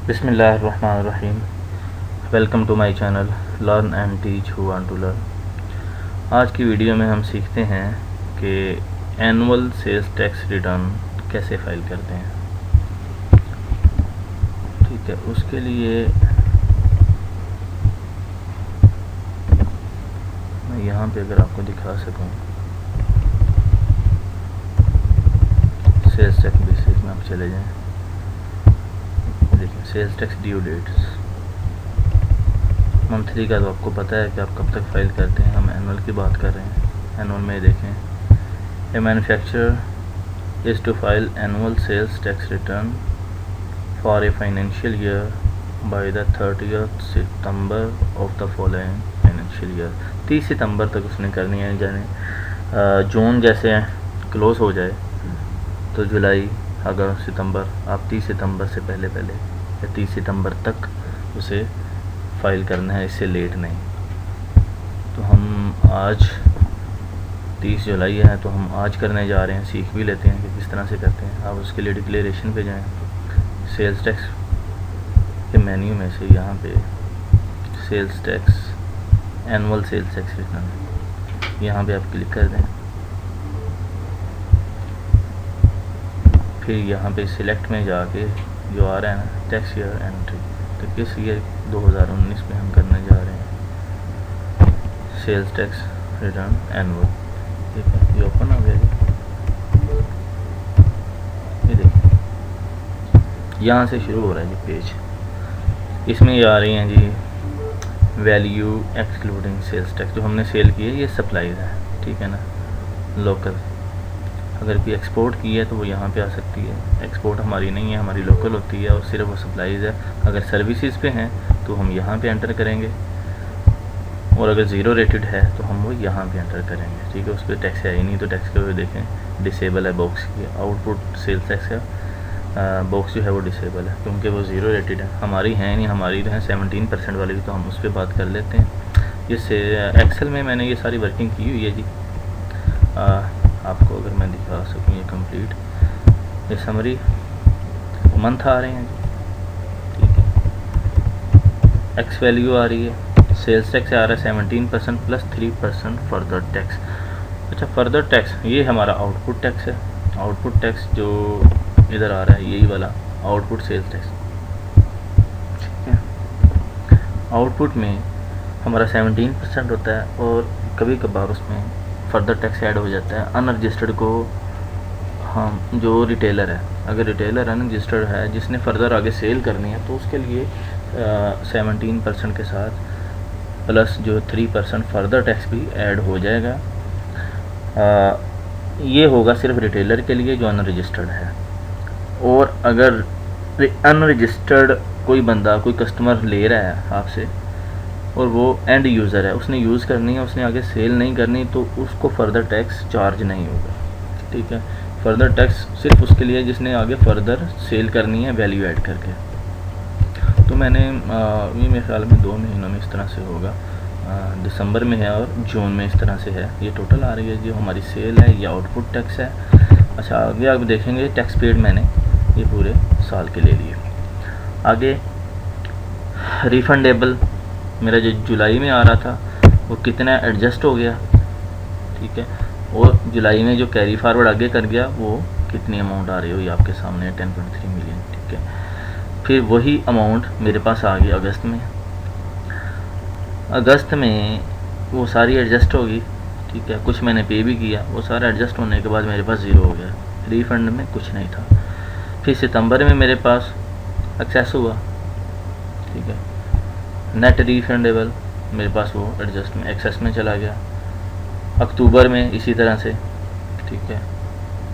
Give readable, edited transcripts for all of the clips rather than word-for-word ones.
बिस्मिल्लाहिर्रहमानिर्रहीम। Welcome to my channel learn and teach who want to learn. आज की video में हम सीखते हैं कि एनुअल सेल्स टैक्स रिटर्न कैसे फाइल करते हैं। ठीक है, उसके लिए मैं यहाँ पे अगर आपको दिखा सकूँ, सेल्स टैक्स बेसिस में आप चले जाएं। देखिए, sales tax due dates monthly का तो आपको पता है कि आप कब तक फाइल करते हैं। हम एनुअल की बात कर रहे हैं। एनुअल में देखें, a manufacturer is to file annual sales tax return for a financial year by the 30th September of the following financial year. 30 सितंबर तक उसने करनी है, यानी जून जैसे क्लोज हो जाए तो जुलाई, अगस्त, सितंबर, आप 30 सितंबर से पहले या 30 सितंबर तक उसे फाइल करना है, इससे लेट नहीं। तो हम आज 30 जुलाई है, तो हम आज करने जा रहे हैं। सीख भी लेते हैं कि किस तरह से करते हैं। आप उसके लिए डिक्लेरेशन पे जाएं, सेल्स टैक्स के मेन्यू में से यहाँ पे sales tax, annual sales tax return, यहाँ पे आप क्लिक कर दें। फिर यहाँ पे सिलेक्ट में जाके जो आ रहा है ना, टैक्स ईयर एंट्री, तो किस ईयर 2019 में हम करने जा रहे हैं सेल्स टैक्स रिटर्न एनुअल। ठीक है, ये ओपन हो गया जी। ये देखिए, यहाँ से शुरू हो रहा है ये पेज। इसमें ये आ रही हैं जी वैल्यू एक्सक्लूडिंग सेल्स टैक्स। जो हमने सेल की है ये सप्लाईज है, ठीक है ना, लोकल। अगर कोई एक्सपोर्ट की है तो वो यहाँ पे आ सकती है। एक्सपोर्ट हमारी नहीं है, हमारी लोकल होती है और सिर्फ वो सप्लाईज है। अगर सर्विसेज पे हैं तो हम यहाँ पे एंटर करेंगे, और अगर ज़ीरो रेटेड है तो हम वो यहाँ पे एंटर करेंगे। ठीक है, उस पर टैक्स है ही नहीं, तो टैक्स के हुए देखें डिसेबल है बॉक्स की। आउटपुट सेल्स टैक्स का बॉक्स जो है वो डिसेबल है, क्योंकि वो ज़ीरो रेटेड है। हमारी है नहीं, हमारी तो है 17% वाली, तो हम उस पर बात कर लेते हैं। इससे एक्सेल में मैंने ये सारी वर्किंग की हुई है जी। आपको अगर मैं दिखा सकूँ ये कंप्लीट, ये समरी मंथ आ रहे हैं जी। ठीक है, एक्स वैल्यू आ रही है, सेल्स टैक्स आ रहा है 17% प्लस 3% फर्दर टैक्स। अच्छा, फर्दर टैक्स ये हमारा आउटपुट टैक्स है। आउटपुट टैक्स जो इधर आ रहा है यही वाला आउटपुट सेल्स टैक्स। ठीक है, आउटपुट में हमारा 17% होता है, और कभी कभार उसमें फर्दर टैक्स ऐड हो जाता है। अनरजिस्टर्ड को हम जो रिटेलर है, अगर रिटेलर अनरजिस्टर्ड है जिसने फर्दर आगे सेल करनी है, तो उसके लिए 17% के साथ प्लस जो 3% फर्दर टैक्स भी ऐड हो जाएगा। ये होगा सिर्फ रिटेलर के लिए जो अनरजिस्टर्ड है। और अगर अनरजिस्टर्ड कोई बंदा, कोई कस्टमर ले रहा है आपसे और वो एंड यूज़र है, उसने यूज़ करनी है, उसने आगे सेल नहीं करनी, तो उसको फर्दर टैक्स चार्ज नहीं होगा। ठीक है, फर्दर टैक्स सिर्फ उसके लिए जिसने आगे फर्दर सेल करनी है वैल्यू ऐड करके। तो मैंने ये मेरे ख्याल में 2 महीनों में इस तरह से होगा, दिसंबर में है और जून में इस तरह से है। ये टोटल आ रही है जो हमारी सेल है, ये आउटपुट टैक्स है। अच्छा, आगे आप देखेंगे टैक्स पेड मैंने ये पूरे साल के ले लिए। आगे रिफंडेबल मेरा जो जुलाई में आ रहा था वो कितना एडजस्ट हो गया। ठीक है, और जुलाई में जो कैरी फॉरवर्ड आगे कर गया वो कितनी अमाउंट आ रही हुई आपके सामने 10.3 मिलियन। ठीक है, फिर वही अमाउंट मेरे पास आ गई अगस्त में। अगस्त में वो सारी एडजस्ट होगी। ठीक है, कुछ मैंने पे भी किया, वो सारा एडजस्ट होने के बाद मेरे पास ज़ीरो हो गया, रिफंड में कुछ नहीं था। फिर सितंबर में मेरे पास एक्सेस हुआ। ठीक है, नेट रिफंडेबल मेरे पास वो एडजस्ट में एक्सेस में चला गया। अक्टूबर में इसी तरह से, ठीक है,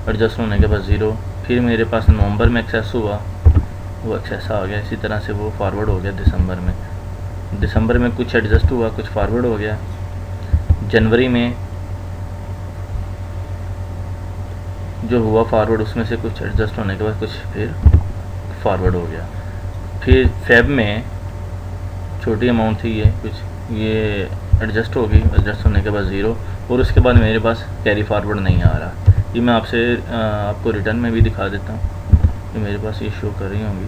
एडजस्ट होने के बाद ज़ीरो। फिर मेरे पास नवंबर में एक्सेस हुआ, वो एक्सेस आ गया, इसी तरह से वो फॉरवर्ड हो गया दिसंबर में। दिसंबर में कुछ एडजस्ट हुआ, कुछ फॉरवर्ड हो गया। जनवरी में जो हुआ फॉरवर्ड, उसमें से कुछ एडजस्ट होने के बाद कुछ फिर फॉरवर्ड हो गया। फिर फेब में छोटी अमाउंट थी, ये कुछ ये एडजस्ट हो गई, एडजस्ट होने के बाद ज़ीरो, और उसके बाद मेरे पास कैरी फॉरवर्ड नहीं आ रहा। ये मैं आपको रिटर्न में भी दिखा देता हूँ कि मेरे पास ये शो कर रही होंगी।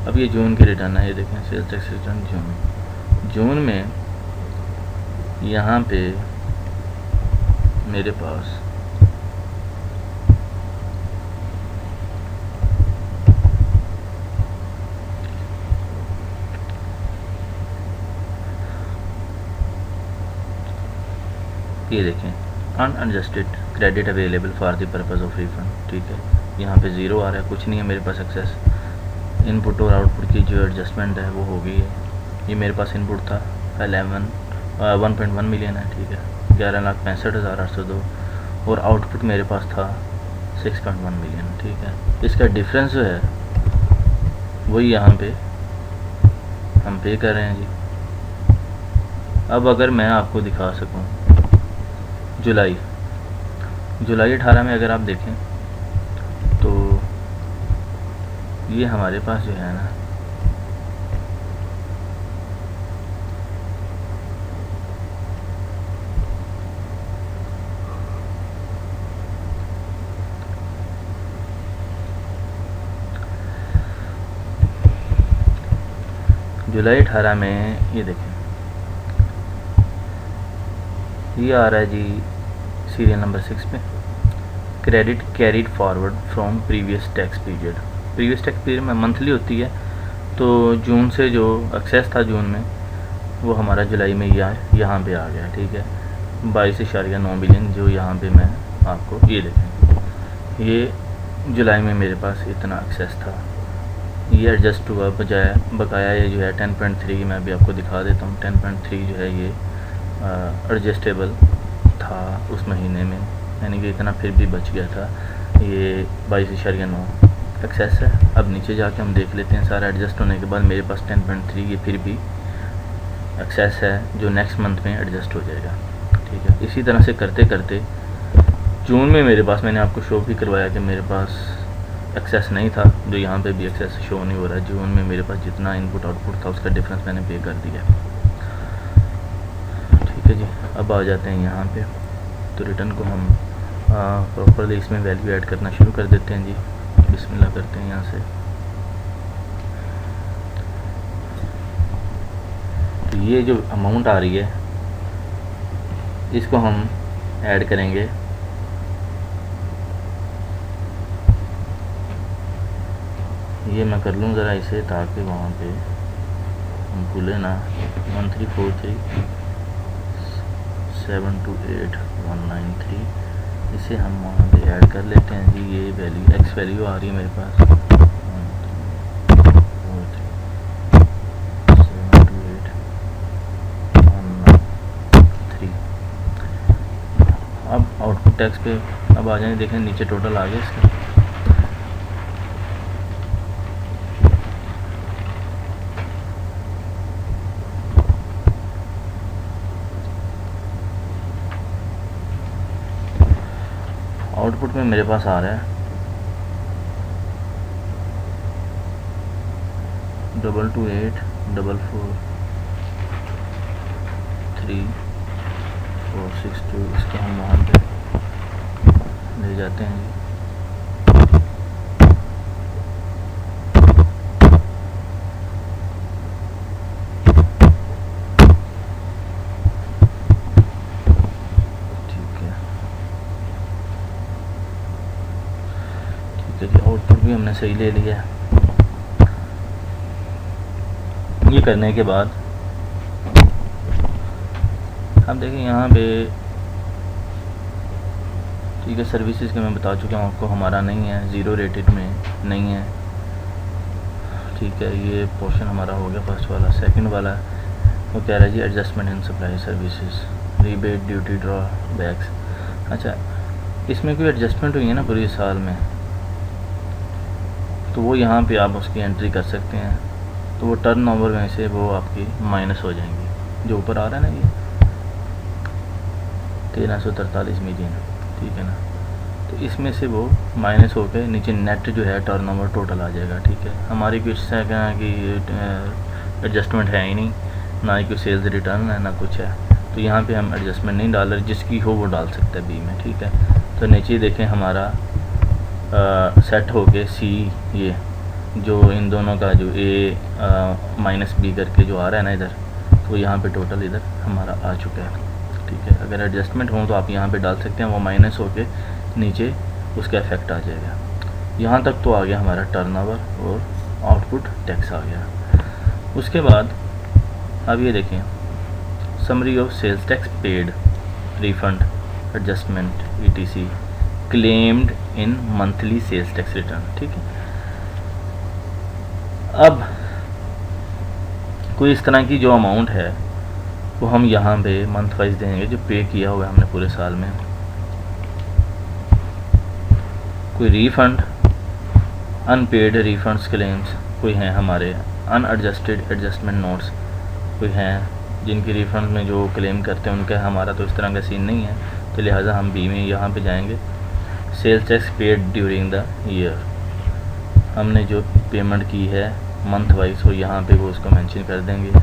अब ये जून की रिटर्न है, ये देखें सेल्स टैक्स रिटर्न जून में यहाँ पे मेरे पास ये देखें unadjusted credit available for the purpose of refund, ठीक है। यहाँ पे ज़ीरो आ रहा है, कुछ नहीं है मेरे पास एक्सेस। इनपुट और आउटपुट की जो एडजस्टमेंट है वो हो गई है। ये मेरे पास इनपुट था 1.1 मिलियन है, ठीक है, 11,65,802 और आउटपुट मेरे पास था 6.1 मिलियन, ठीक है। इसका डिफरेंस जो है वही यहाँ पे हम पे कर रहे हैं जी। अब अगर मैं आपको दिखा सकूँ जुलाई 18 में अगर आप देखें तो ये हमारे पास जो है ना जुलाई 18 में ये देखें ये आ रहा है जी सीरियल नंबर 6 पे, credit carried forward from previous tax period. Previous tax period में मंथली होती है, तो जून से जो एक्सेस था जून में वो हमारा जुलाई में यहाँ पे आ गया, ठीक है, 22.9 मिलियन जो यहाँ पे मैं आपको ये देखें ये जुलाई में मेरे पास इतना एक्सेस था। ये एडजस्ट हुआ बकाया ये जो है 10.3 मैं अभी आपको दिखा देता हूँ। 10.3 जो है ये एडजस्टेबल था उस महीने में, यानी कि इतना फिर भी बच गया था। ये 22.9 एक्सेस है। अब नीचे जाके हम देख लेते हैं सारा एडजस्ट होने के बाद मेरे पास 10.3 ये फिर भी एक्सेस है जो नेक्स्ट मंथ में एडजस्ट हो जाएगा, ठीक है। इसी तरह से करते करते जून में मेरे पास मैंने आपको शो भी करवाया कि मेरे पास एक्सेस नहीं था, जो यहाँ पे भी एक्सेस शो नहीं हो रहा है। जून में मेरे पास जितना इनपुट आउटपुट था उसका डिफरेंस मैंने पे कर दिया, ठीक है जी। अब आ जाते हैं यहाँ पे, तो रिटर्न को हम प्रॉपरली इसमें वैल्यू ऐड करना शुरू कर देते हैं जी। बिस्मिल्लाह करते हैं यहाँ से। तो ये जो अमाउंट आ रही है इसको हम ऐड करेंगे ये मैं कर लूँ ज़रा इसे ताकि वहाँ पे हम भूलें ना। 1343728193 इसे हम वहाँ पे ऐड कर लेते हैं जी। ये वैल्यू एक्स वैल्यू आ रही है मेरे पास 1343728193। अब आउटपुट टैक्स पे अब आ जाए, देखें नीचे टोटल आ गया इसका। आउटपुट में मेरे पास आ रहा है 2284434462। इसको हम वहाँ पे ले जाते हैं जी। आउटपुट भी हमने सही ले लिया है। ये करने के बाद अब देखें यहाँ पे, ठीक है, सर्विसेज के मैं बता चुका हूँ आपको, हमारा नहीं है, ज़ीरो रेटेड में नहीं है, ठीक है। ये पोर्शन हमारा हो गया फर्स्ट वाला। सेकंड वाला वो कह रहा है जी adjustment in supply services, rebate, duty drawbacks. अच्छा, इसमें कोई एडजस्टमेंट हुई है ना पूरे साल में, तो वो यहाँ पे आप उसकी एंट्री कर सकते हैं। तो वो टर्न ओवर में से वो आपकी माइनस हो जाएंगी, जो ऊपर आ रहा है ना ये 1343 मिलियन, ठीक है ना। तो इसमें से वो माइनस होकर नीचे नेट जो है टर्न ओवर टोटल आ जाएगा, ठीक है। हमारी कुछ क्या कि एडजस्टमेंट है ही नहीं, ना ही कोई सेल्स रिटर्न है ना कुछ है, तो यहाँ पे हम एडजस्टमेंट नहीं डाल रहे, जिसकी हो वो डाल सकता है बी में, ठीक है। तो नीचे देखें हमारा सेट हो के सी ये जो इन दोनों का जो ए माइनस बी करके जो आ रहा है ना इधर, तो यहाँ पे टोटल इधर हमारा आ चुका है। ठीक है, अगर एडजस्टमेंट हो तो आप यहाँ पे डाल सकते हैं, वो माइनस होके नीचे उसका इफेक्ट आ जाएगा। यहाँ तक तो आ गया हमारा टर्नओवर और आउटपुट टैक्स आ गया। उसके बाद अब ये देखें, summary of sales tax paid, refund, adjustment, ETC claimed in monthly sales tax return. ठीक है, अब कोई इस तरह की जो अमाउंट है वो हम यहाँ पे मंथ वाइज देंगे, जो पे किया हुआ है हमने पूरे साल में। कोई रिफंड, अनपेड रिफंड्स क्लेम्स कोई हैं हमारे, अनएडजस्टेड एडजस्टमेंट नोट्स कोई हैं जिनकी रिफंड में जो क्लेम करते हैं उनका, हमारा तो इस तरह का सीन नहीं है, तो लिहाजा हम बी में यहाँ पे जाएंगे। Sales tax paid during the year, हमने जो पेमेंट की है मंथ वाइज हो यहाँ पे वो उसको मेंशन कर देंगे। इस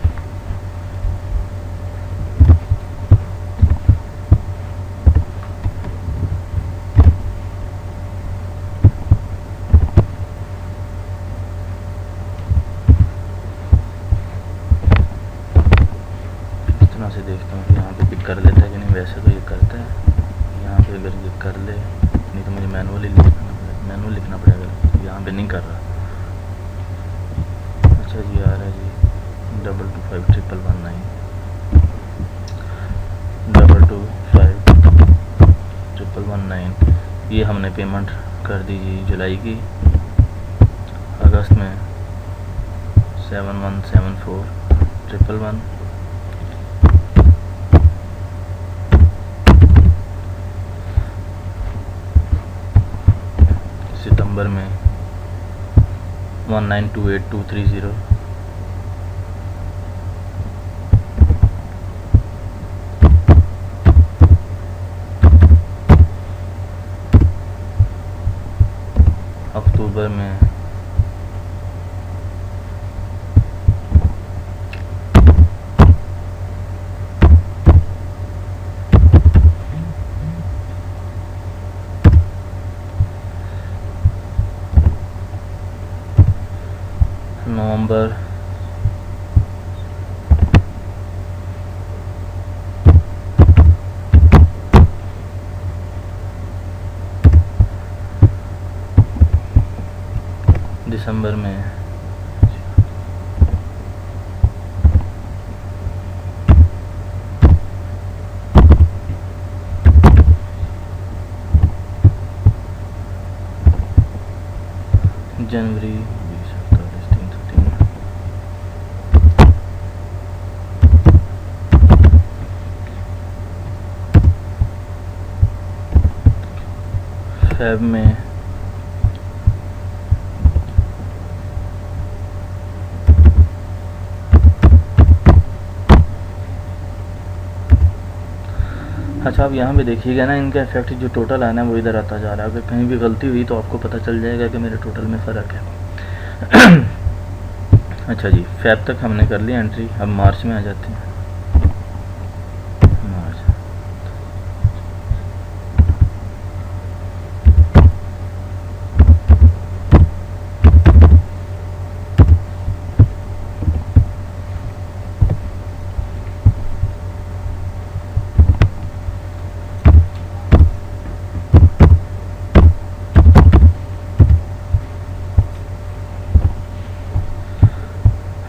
तरह से देखता हूँ कि यहाँ पे पिक कर लेता है कि नहीं, वैसे तो ये करता है। यहाँ पे अगर ये कर ले, नहीं तो मुझे मैनुअल लिखना पड़ेगा, यहाँ पे नहीं कर रहा। अच्छा जी, आ रहा है जी 225119 225119, ये हमने पेमेंट कर दी जी जुलाई की। अगस्त में 7174111, सितंबर में 1928230, अक्टूबर में 9 नवंबर, दिसंबर में, जनवरी 20, फेब में, अच्छा आप यहाँ पे देखिएगा ना, इनका इफेक्ट जो टोटल आना है वो इधर आता जा रहा है। अगर कहीं भी गलती हुई तो आपको पता चल जाएगा कि मेरे टोटल में फ़र्क है। अच्छा जी, फेब तक हमने कर ली एंट्री, अब मार्च में आ जाते हैं। मार्च,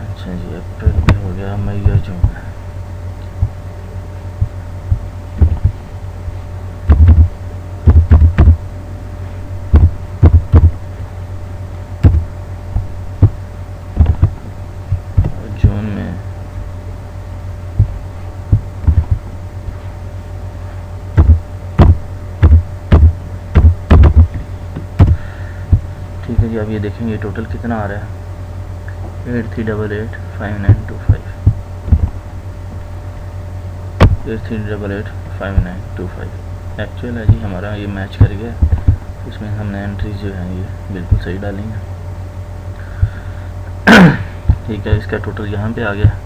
अच्छा जी, अप्रैल भी हो गया, मई और जून। और जून में ठीक है जी, अब ये देखेंगे टोटल कितना आ रहा है, 83885925, 83885925 एक्चुअल है जी हमारा, ये मैच कर गया। इसमें हमने एंट्रीज जो है ये बिल्कुल सही डाली हैं। ठीक है, इसका टोटल यहाँ पे आ गया।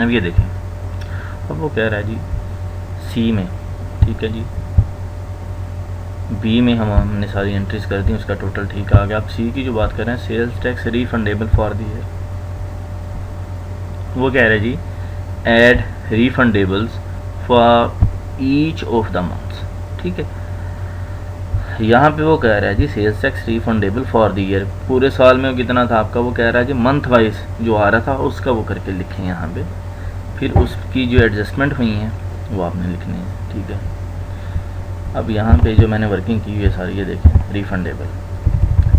अब ये देखें, अब वो कह रहा है जी सी में, ठीक है जी, बी में हमने सारी एंट्रीज कर दी, उसका टोटल ठीक आ गया। अब सी की जो बात कर रहे हैं, sales tax refundable for the year, वो कह रहे हैं जी add refundables for each of the months, ठीक है। यहाँ पे वो कह रहा है जी sales tax refundable for the year, पूरे साल में कितना था आपका, वो कह रहा है जी मंथ वाइज जो आ रहा था उसका वो करके लिखें यहाँ पे, फिर उसकी जो एडजस्टमेंट हुई हैं वो आपने लिखनी है, ठीक है। अब यहाँ पे जो मैंने वर्किंग की हुई है सारी, ये देखें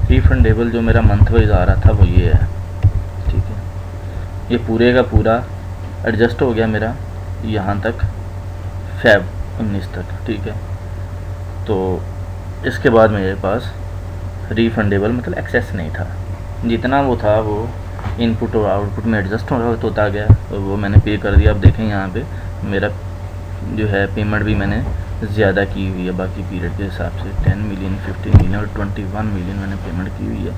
रीफंडेबल जो मेरा मंथ वाइज आ रहा था वो ये है, ठीक है। ये पूरे का पूरा एडजस्ट हो गया मेरा यहाँ तक फेब 19 तक, ठीक है। तो इसके बाद मेरे पास रीफंडेबल मतलब एक्सेस नहीं था, जितना वो था वो इनपुट और आउटपुट में एडजस्ट होता गया, तो वो मैंने पे कर दिया। अब देखें यहाँ पे मेरा जो है पेमेंट भी मैंने ज़्यादा की हुई है बाकी पीरियड के हिसाब से, 10 मिलियन 15 मिलियन और 21 मिलियन मैंने पेमेंट की हुई है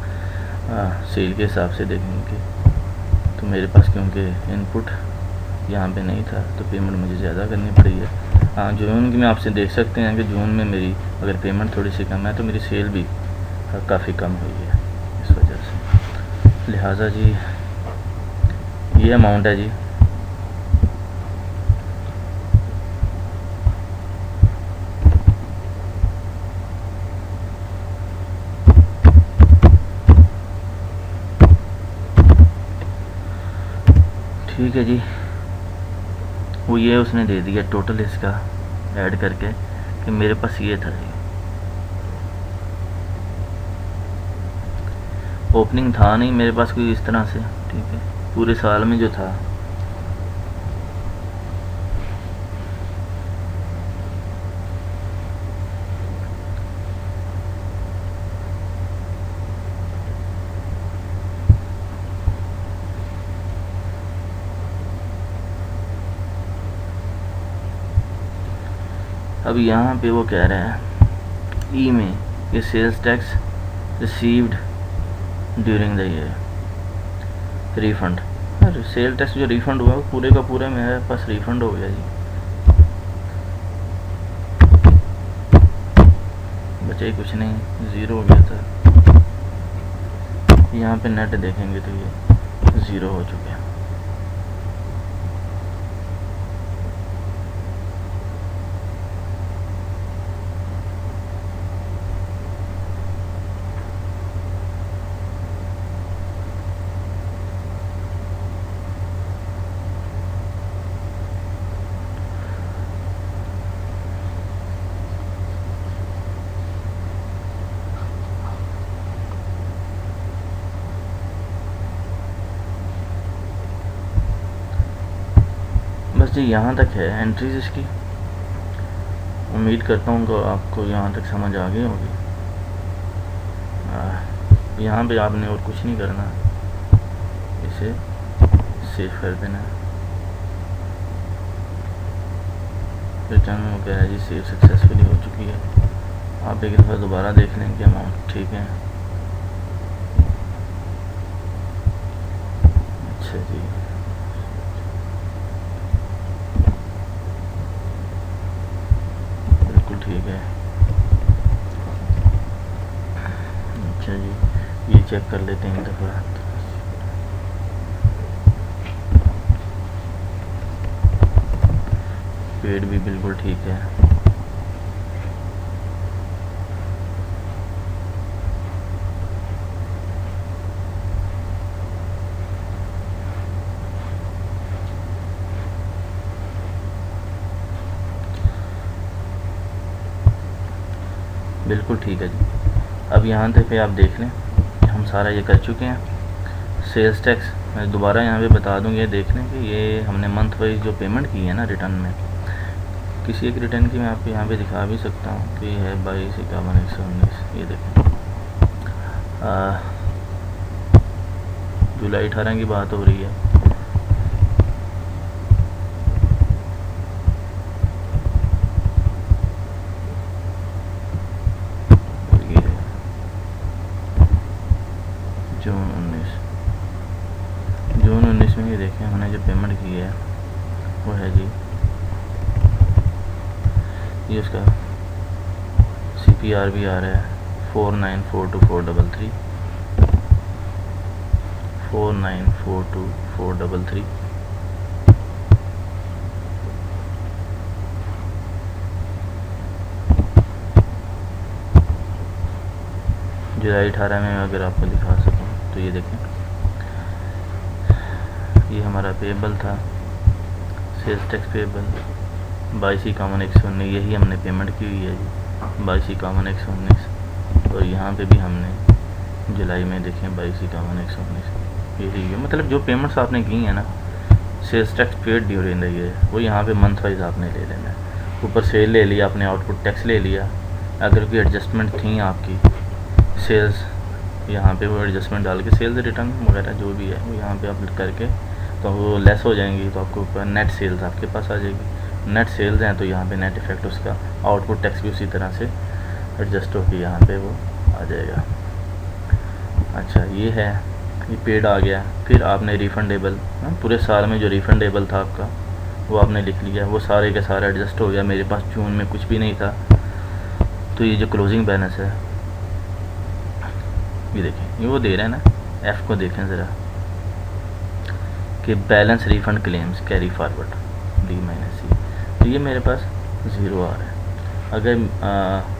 सेल के हिसाब से देखेंगे। तो मेरे पास क्योंकि इनपुट यहाँ पे नहीं था तो पेमेंट मुझे ज़्यादा करनी पड़ी है। हाँ, जून की में आपसे देख सकते हैं कि जून में मेरी अगर पेमेंट थोड़ी सी कम है तो मेरी सेल भी काफ़ी कम हुई है इस वजह से। लिहाजा जी ये अमाउंट है जी। ठीक है जी, वो ये उसने दे दिया टोटल इसका ऐड करके कि मेरे पास ये था जी, ओपनिंग था नहीं मेरे पास कोई इस तरह से, ठीक है, पूरे साल में जो था। अब यहाँ पे वो कह रहा है ई में कि sales tax received during the year refund, sale tax जो रिफंड हुआ वो पूरे का पूरा मेरे पास रिफंड हो गया जी, बचा ही कुछ नहीं, ज़ीरो हो गया था। यहाँ पे नेट देखेंगे तो ये ज़ीरो हो चुके हैं। बस जी यहाँ तक है एंट्रीज इसकी, उम्मीद करता हूँ कि आपको यहाँ तक समझ आ गई होगी। यहाँ पे आपने और कुछ नहीं करना, इसे सेव कर देना। रिटर्न वो कह रहा है जी सेव सक्सेसफुली हो चुकी है। आप एक दफ़ा दोबारा देख लें कि अमाउंट ठीक है। अच्छा जी, बिल्कुल ठीक है। अच्छा जी, ये चेक कर लेते हैं एक दफ़ा। पेड भी बिल्कुल ठीक है। बिल्कुल ठीक है जी। अब यहाँ तक पे आप देख लें हम सारा ये कर चुके हैं। सेल्स टैक्स मैं दोबारा यहाँ पे बता दूँ, ये देख लें कि ये हमने मंथ वाइज जो पेमेंट की है ना रिटर्न में, किसी एक रिटर्न की मैं आपको यहाँ पे दिखा भी सकता हूँ कि है 22/51/119। ये देखें जुलाई 18 की बात हो रही है। जून 19 में ये देखें हमने जो पेमेंट की है वो है जी, ये उसका PRB आ रहा है 4942,433 4942,433। जुलाई 18 में अगर आपको दिखा सकूँ तो ये देखें, ये हमारा पेबल था, सेल्स टैक्स पेबल 22,119, यही हमने पेमेंट की हुई है जी 22,119। और यहाँ पे भी हमने जुलाई में देखें 22,119, यही है। मतलब जो पेमेंट्स आपने की हैं ना sales tax paid during the year, वो यहाँ पे मंथ वाइज आपने ले लेना है। ऊपर सेल ले लिया आपने, आउटपुट टैक्स ले लिया, अगर कोई एडजस्टमेंट थी आपकी सेल्स, यहाँ पे वो एडजस्टमेंट डाल के सेल्स रिटर्न वगैरह जो भी है वो यहाँ पे आप करके तो वो लेस हो जाएंगी, तो आपको ऊपर नेट सेल्स आपके पास आ जाएगी। नेट सेल्स हैं तो यहाँ पे नेट इफेक्ट उसका आउटपुट टैक्स भी उसी तरह से एडजस्ट होकर यहाँ पे वो आ जाएगा। अच्छा ये है, ये पेड आ गया। फिर आपने रिफंडेबल, पूरे साल में जो रिफंडेबल था आपका वो आपने लिख लिया, वो सारे के सारा एडजस्ट हो गया। मेरे पास जून में कुछ भी नहीं था, तो ये जो क्लोजिंग बैलेंस है ये देखें, ये वो दे रहे हैं ना, F को देखें ज़रा कि balance refund claims carry forward D - C, तो ये मेरे पास 0 आ रहा है।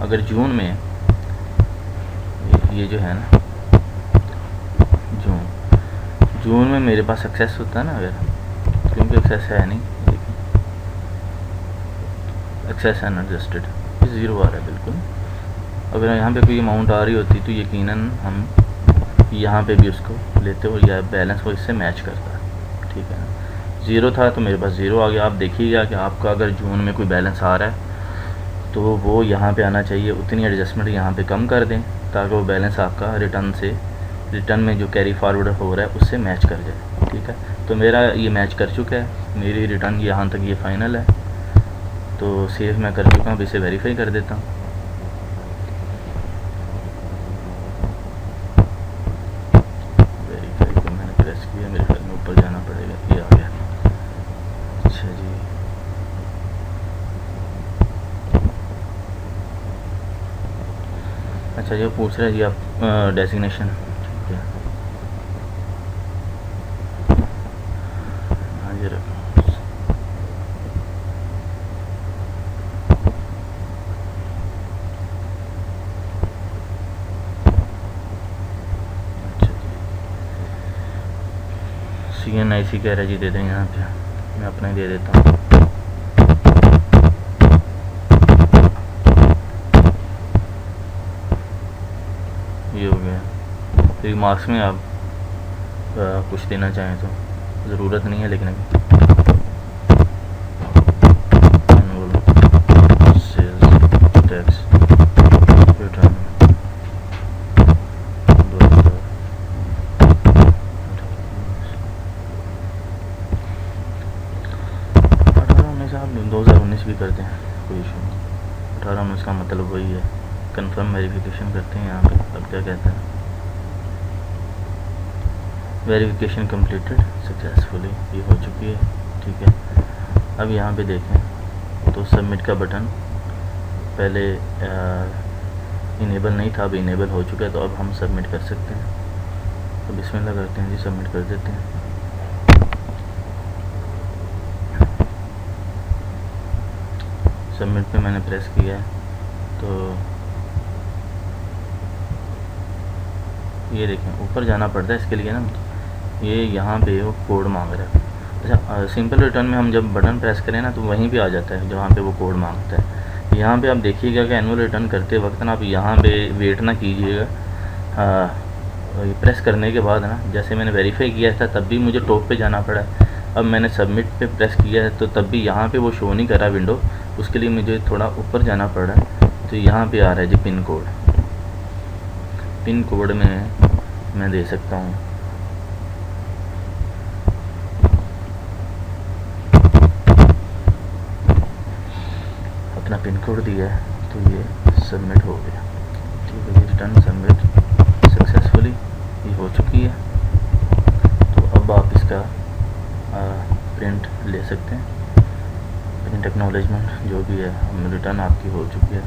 अगर जून में ये जो है ना जून में मेरे पास सक्सेस होता है ना, अगर क्योंकि एक्सेस है नहीं, देखिए एक्सेस अनएडजस्टेड 0 आ रहा है बिल्कुल। अगर यहाँ पे कोई अमाउंट आ रही होती तो यकीनन हम यहाँ पे भी उसको लेते और यह बैलेंस वो इससे मैच करता है, ठीक है ना। 0 था तो मेरे पास 0 आ गया। आप देखिएगा कि आपका अगर जून में कोई बैलेंस आ रहा है तो वो यहाँ पे आना चाहिए, उतनी एडजस्टमेंट यहाँ पे कम कर दें ताकि वो बैलेंस आपका रिटर्न में जो कैरी फॉरवर्ड हो रहा है उससे मैच कर जाए, ठीक है। तो मेरा ये मैच कर चुका है, मेरी रिटर्न यहाँ तक ये फाइनल है, तो सेव मैं कर चुका हूँ। अब इसे वेरीफाई कर देता हूँ। वेरीफाई को मैंने प्रेस किया, मेरे ख्याल में ऊपर जाना पड़ेगा, ये आ गया। अच्छा जी, अच्छा ये पूछ रहा है जी आप डेजिग्नेशन, ठीक है, हाँ जी रख। CNIC कह रहा है जी, दे दें यहाँ पे, मैं अपना ही दे देता हूँ। ये हो गया। तो मार्क्स में आप कुछ देना चाहें तो ज़रूरत नहीं है, लेकिन अभी सेल्स टैक्स रिटर्न 2019 भी करते हैं, कोई इशू नहीं। 18-19 का मतलब वही है। कंफर्म वेरिफिकेशन करते हैं यहाँ पे। अब क्या कहता है, वेरिफिकेशन कंप्लीटेड सक्सेसफुली, ये हो चुकी है, ठीक है। अब यहाँ पे देखें तो सबमिट का बटन पहले इनेबल नहीं था, अब इनेबल हो चुका है, तो अब हम सबमिट कर सकते हैं। तो बिस्मिल्लाह करते हैं जी, सबमिट कर देते हैं। सबमिट पे मैंने प्रेस किया है तो ये देखें ऊपर जाना पड़ता है इसके लिए ना, ये यहाँ पे वो कोड मांग रहा है। अच्छा सिंपल रिटर्न में हम जब बटन प्रेस करें ना तो वहीं पे आ जाता है जहाँ पे वो कोड मांगता है। यहाँ पे आप देखिएगा कि एनुअल रिटर्न करते वक्त ना आप यहाँ पे वेट ना कीजिएगा, प्रेस करने के बाद ना, जैसे मैंने वेरीफाई किया था तब भी मुझे टॉप पे जाना पड़ा। अब मैंने सबमिट पे प्रेस किया है तो तब भी यहाँ पे वो शो नहीं कर रहा विंडो, उसके लिए मुझे थोड़ा ऊपर जाना पड़ रहा है। तो यहाँ पे आ रहा है जी पिन कोड, पिन कोड में मैं दे सकता हूँ अपना पिन कोड दिया है, तो ये सबमिट हो गया, ठीक है। ये रिटर्न सबमिट सक्सेसफुली ये हो चुकी है। तो अब आप इसका प्रिंट ले सकते हैं, प्रिंट एक्नॉलेजमेंट जो भी है, रिटर्न आपकी हो चुकी है।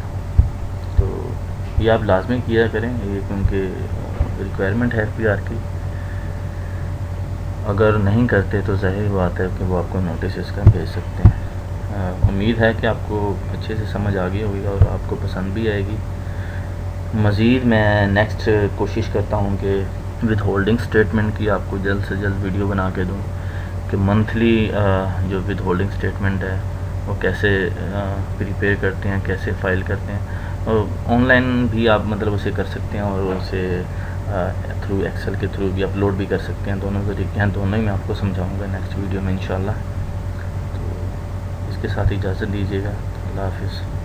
तो ये आप लाजमी किया करें, ये क्योंकि रिक्वायरमेंट है एफबीआर की। अगर नहीं करते तो ज़ाहिर बात है कि वो आपको नोटिस इसका भेज सकते हैं। उम्मीद है कि आपको अच्छे से समझ आ गई होगी और आपको पसंद भी आएगी। मज़ीद मैं नेक्स्ट कोशिश करता हूँ कि विद होल्डिंग स्टेटमेंट की आपको जल्द से जल्द वीडियो बना के दूँ कि मंथली जो विद होल्डिंग स्टेटमेंट है वो कैसे प्रिपेयर करते हैं, कैसे फ़ाइल करते हैं। और ऑनलाइन भी आप मतलब उसे कर सकते हैं और उसे थ्रू एक्सेल के थ्रू भी अपलोड भी कर सकते हैं। दोनों तरीके हैं, दोनों ही मैं आपको समझाऊंगा नेक्स्ट वीडियो में इंशाल्लाह। तो इसके साथ इजाज़त दीजिएगा। अल्लाह हाफ़िज़।